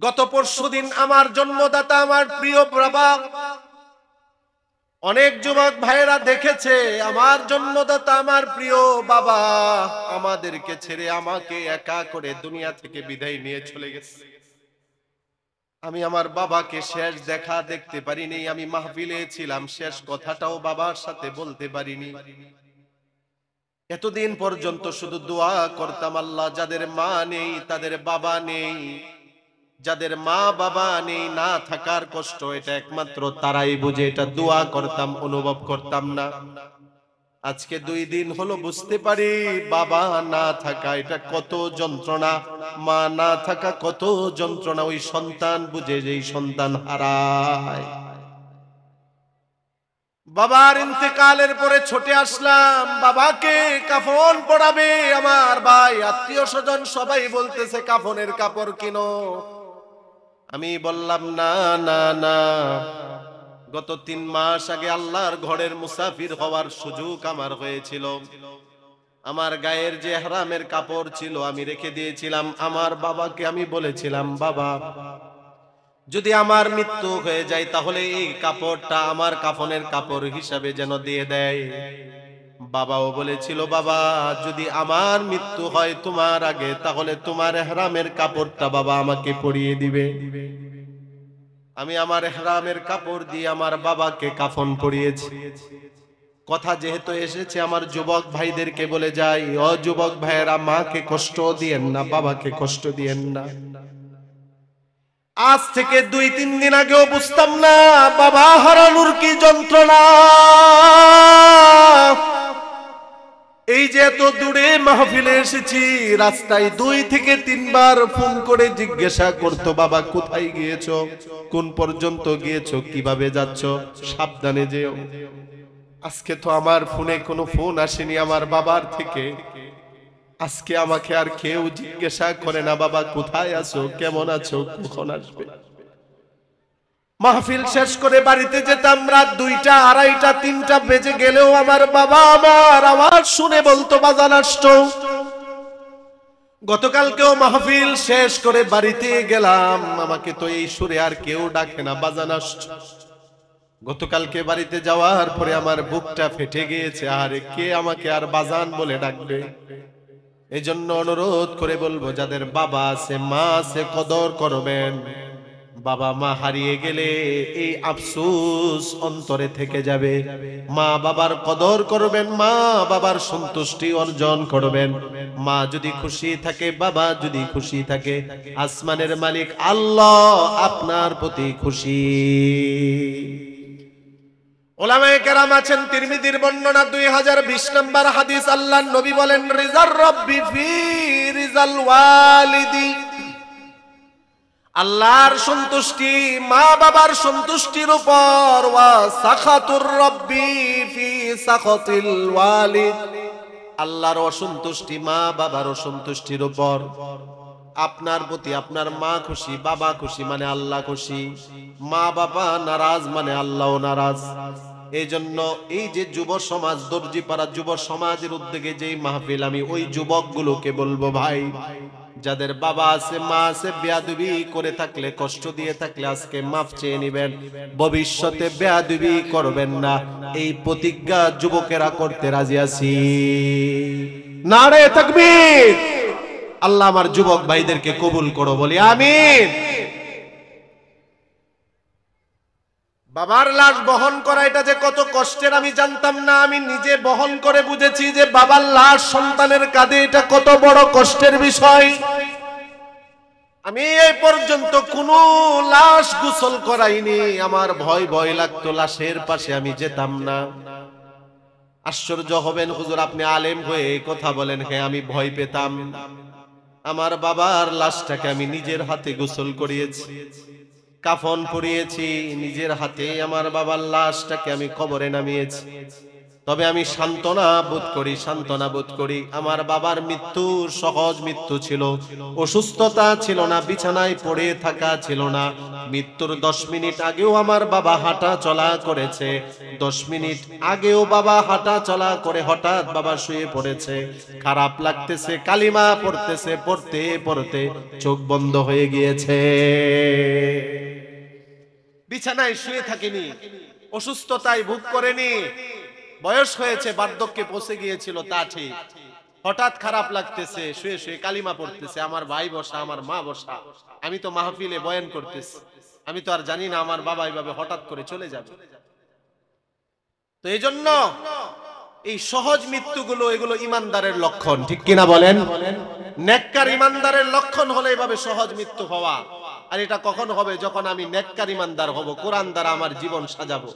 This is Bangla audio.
গত পরশুদিন আমার জন্মদাতা আমার প্রিয় বাবা, অনেক যুবক ভাইরা দেখেছে আমার জন্মদাতা আমার প্রিয় বাবা আমাদেরকে ছেড়ে আমাকে একা করে দুনিয়া থেকে বিদায় নিয়ে চলে গেছে। আমি আমার বাবাকে শেষ দেখা দেখতে পারিনি। আমি মাহফিলে ছিলাম, শেষ কথাটাও বাবার সাথে বলতে পারিনি। এতদিন পর্যন্ত শুধু দোয়া করতাম, আল্লাহ যাদের মা নেই, তাদের বাবা নেই, যাদের মা বাবা নেই, না থাকার কষ্ট এটা একমাত্র তারাই বুঝে। এটা দোয়া করতাম, অনুভব করতাম না। আজকে 2 দিন হলো বুঝতে পারি বাবা না থাকা এটা কত যন্ত্রণা, মা না থাকা কত যন্ত্রণা। ওই সন্তান বুঝে যেই সন্তান হারায়। বাবার ইন্তেকালের পরে ছুটে আসলাম, বাবাকে কাফন পরাবে আমার ভাই, আত্মীয় স্বজন সবাই বলতেছে কাফনের কাপড় কিনো। আমি বললাম না না না, গত 3 মাস আগে আল্লাহর ঘরের মুসাফির হওয়ার সুযোগ আমার হয়েছিল। আমার গায়ের যে ইহরামের কাপড় ছিল আমি রেখে দিয়েছিলাম। আমার বাবাকে আমি বলেছিলাম, বাবা যদি আমার মৃত্যু হয়ে যায় তাহলে এই কাপড়টা আমার কাফনের কাপড় হিসাবে যেন দিয়ে দেয়। বাবাও বলেছিল, বাবা যদি আমার মৃত্যু হয় তোমার আগে তাহলে তোমার ইহরামের কাপড়টা বাবা আমাকে পরিয়ে দিবে। আমি আমার ইহরামের কাপড় দিয়ে আমার বাবাকে কাফন পরিয়েছি। কথা যেহেতু এসেছে আমার যুবক ভাইদেরকে বলে যাই, ও যুবক ভাইয়েরা, মাকে কষ্ট দিয়েন না, বাবাকে কষ্ট দিয়েন না। আজ থেকে 2-3 দিন আগেও বুঝতাম না বাবা হারানোর কি যন্ত্রণা। এই যে এত দূরে মাহফিলে এসেছি, রাস্তায় 2 থেকে 3 বার ফোন করে জিজ্ঞাসা করতো, বাবা কোথায় গিয়েছো, কোন পর্যন্ত গিয়েছো, কিভাবে যাচ্ছ, সাবধানে যেও। আজকে তো আমার ফোনে কোনো ফোন আসেনি আমার বাবার থেকে। আজকে আমাকে আর কেউ জিজ্ঞাসা করে না, বাবা কোথায় আছো, কেমন আছো, কখন আসবে। মাহফিল শেষ করে বাড়িতে যেতাম, রাত 2টা, 2:30টা, 3টা বেজে গেলেও আমার বাবা আমার আওয়াজ শুনে বলতো, বাজান আসছো। গতকালকেও মাহফিল শেষ করে বাড়িতে গেলাম, আমাকে তো এই সুরে আর কেউ ডাকে না, বাজান আসছো। গতকালকে বাড়িতে যাওয়ার পরে আমার বুকটা ফেটে গিয়েছে, আরে কে আমাকে আর বাজান বলে ডাকবে। এই জন্য অনুরোধ করে বলবো, যাদের বাবা আছে মা আছে কদর করবেন। বাবা মা হারিয়ে গেলে এই আফসোস অন্তরে থেকে যাবে। মা বাবার কদর করবেন, মা বাবার সন্তুষ্টি অর্জন করবেন। মা যদি খুশি থাকে, বাবা যদি খুশি থাকে, আসমানের মালিক আল্লাহ আপনার প্রতি খুশি। উলামায়ে কেরাম আছেন, তিরমিজির বর্ণনা 2020 নম্বর হাদিস, আল্লাহর নবী বলেন, রিজার রব্বি ফি রিজাল ওয়ালিদি। আল্লাহর সন্তুষ্টি মা বাবার সন্তুষ্টির উপর, ওয়া সাখাতুর রব্বি ফি সাখাতিল ওয়ালিদ। আল্লাহর অসন্তুষ্টি মা বাবার অসন্তুষ্টির উপর। আপনার প্রতি আপনার মা খুশি, বাবা খুশি মানে আল্লাহ খুশি। মা বাবা নারাজ মানে আল্লাহও নারাজ। এই জন্য এই যে যুব সমাজ, দর্জিপাড়া যুব সমাজের উদ্যোগে যেই মাহফিল, আমি ওই যুবকগুলোকে বলবো, ভাই যাদের বাবা আছে মা আছে, বেয়াদবি করে থাকলে, কষ্ট দিয়ে থাকলে আজকে মাফ চেয়ে নেবেন, ভবিষ্যতে বেয়াদবি করবেন না। এই প্রতিজ্ঞা যুবকেরা করতে রাজি আছি। নারে তাকবীর। আল্লাহ আমার যুবক ভাইদেরকে কবুল করো, বলি আমিন। বাবার লাশ বহন করা এটা যে কত কষ্টের আমি জানতাম না। আমি নিজে বহন করে বুঝেছি যে বাবার লাশ সন্তানের কাঁধে এটা কত বড় কষ্টের বিষয়। আমি এই পর্যন্ত কোনো লাশ গোসল করাইনি। আমার ভয় ভয় লাগতো, লাশের পাশে আমি যেতাম না। আশ্চর্য হবেন হুজুর, আপনি আলেম হয়ে এই কথা বলেন। হ্যাঁ, আমি ভয় পেতাম। আমার বাবার লাশটাকে আমি নিজের হাতে গোসল করিয়েছি, কাফন পরিয়েছি নিজের হাতে। আমার বাবার লাশটাকে আমি কবরে নামিয়েছি। তবে আমি সান্ত্বনা বোধ করি আমার বাবার মৃত্যু সহজ মৃত্যু ছিল, অসুস্থতা ছিল না, বিছানায় পড়ে থাকা ছিল না। মৃত্যুর 10 মিনিট আগেও আমার বাবা হাঁটা চলা করেছে, 10 মিনিট আগেও বাবা হাঁটা চলা করে হঠাৎ বাবা শুয়ে পড়েছে। খারাপ লাগতেছে, কালিমা পড়তেছে, পড়তে পড়তে চোখ বন্ধ হয়ে গিয়েছে। বিছানায় শুয়ে থাকেনি, অসুস্থতায় ভোগ করেনি, বয়স হয়েছে, বার্ধক্যে পৌঁছে গিয়েছিল তা ঠিক, হঠাৎ খারাপ লাগতেছে, শুয়ে শুয়ে কালিমা পড়তেছে। আমার ভাই বসা, আমার মা বসা, আমি তো মাহফিলে বয়ান করতেছি, আমি তো আর জানি না আমার বাবা এইভাবে হঠাৎ করে চলে যাবে। তো এই জন্য এই সহজ মৃত্যুগুলো, এগুলো ইমানদারের লক্ষণ, ঠিক কিনা বলেন? নেককার ইমানদারের লক্ষণ হলো এভাবে সহজ মৃত্যু হওয়া। আর এটা কখন হবে? যখন আমি নেককার ইমানদার হব, কোরআন দ্বারা আমার জীবন সাজাবো।